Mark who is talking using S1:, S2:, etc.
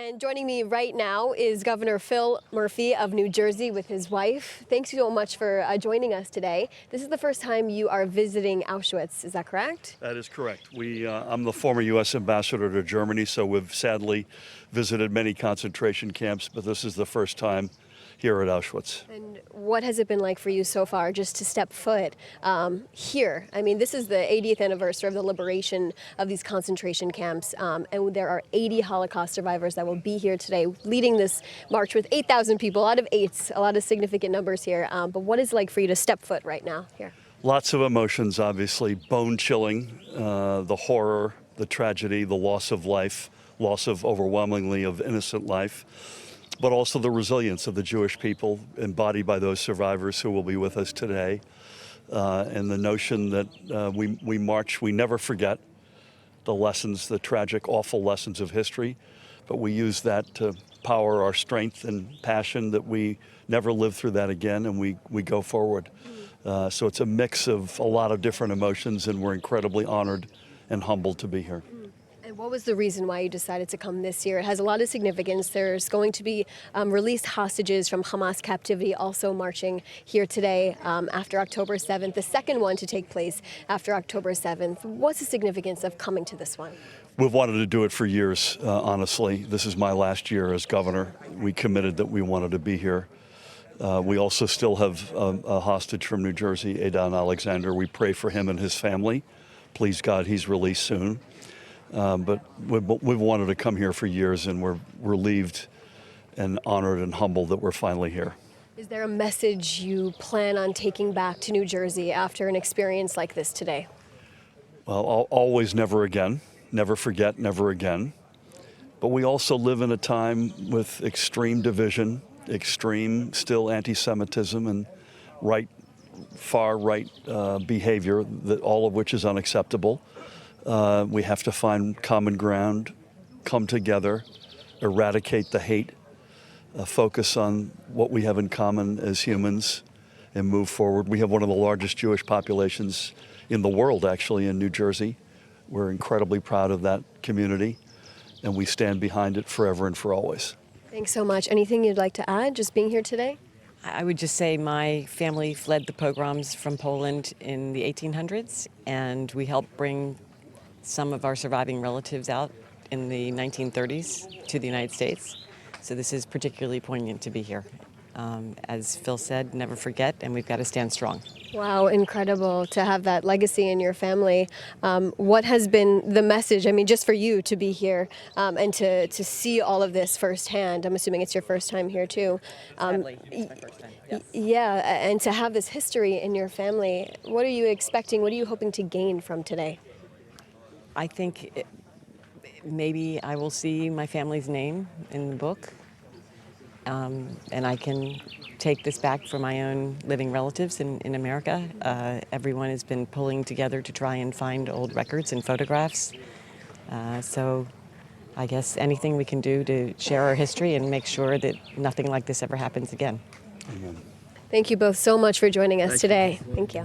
S1: And joining me right now is Governor Phil Murphy of New Jersey with his wife. Thanks so much for joining us today. This is the first time you are visiting Auschwitz, is that correct?
S2: That is correct. I'm the former U.S. ambassador to Germany, so we've sadly visited many concentration camps, but this is the first time here at Auschwitz.
S1: And what has it been like for you so far just to step foot here? I mean, this is the 80th anniversary of the liberation of these concentration camps, and there are 80 Holocaust survivors that will be here today leading this march with 8,000 people, a lot of eights, a lot of significant numbers here. But what is it like for you to step foot right now here?
S2: Lots of emotions, obviously, bone-chilling, the horror, the tragedy, the loss of life, loss of overwhelmingly of innocent life, but also the resilience of the Jewish people embodied by those survivors who will be with us today. And the notion that we march, we never forget the lessons, the tragic, awful lessons of history, but we use that to power our strength and passion that we never live through that again, and we go forward. So it's a mix of a lot of different emotions, and we're incredibly honored and humbled to be here.
S1: And what was the reason why you decided to come this year? It has a lot of significance. There's going to be released hostages from Hamas captivity also marching here today after October 7th, the second one to take place after October 7th. What's the significance of coming to this one?
S2: We've wanted to do it for years, honestly. This is my last year as governor. We committed that we wanted to be here. We also still have a hostage from New Jersey, Adon Alexander. We pray for him and his family. Please God, he's released soon. But we've wanted to come here for years, and we're relieved and honored and humbled that we're finally here.
S1: Is there a message you plan on taking back to New Jersey after an experience like this today?
S2: Well, always never again. Never forget, never again. But we also live in a time with extreme division, extreme still anti-Semitism, and far right behavior, all of which is unacceptable. We have to find common ground, come together, eradicate the hate, focus on what we have in common as humans, and move forward. We have one of the largest Jewish populations in the world, actually, in New Jersey. We're incredibly proud of that community, and we stand behind it forever and for always.
S1: Thanks so much. Anything you'd like to add, just being here today?
S3: I would just say my family fled the pogroms from Poland in the 1800s, and we helped bring some of our surviving relatives out in the 1930s to the United States. So this is particularly poignant to be here. As Phil said, never forget, and we've got to stand strong.
S1: Wow, incredible to have that legacy in your family. What has been the message, I mean, just for you to be here and to see all of this firsthand? I'm assuming it's your first time here too.
S3: Sadly, it's my first time, yes.
S1: Yeah, and to have this history in your family, what are you expecting, what are you hoping to gain from today?
S3: I think maybe I will see my family's name in the book, and I can take this back for my own living relatives in America. Everyone has been pulling together to try and find old records and photographs. So I guess anything we can do to share our history and make sure that nothing like this ever happens again.
S2: Amen.
S1: Thank you both so much for joining us today. Thank you.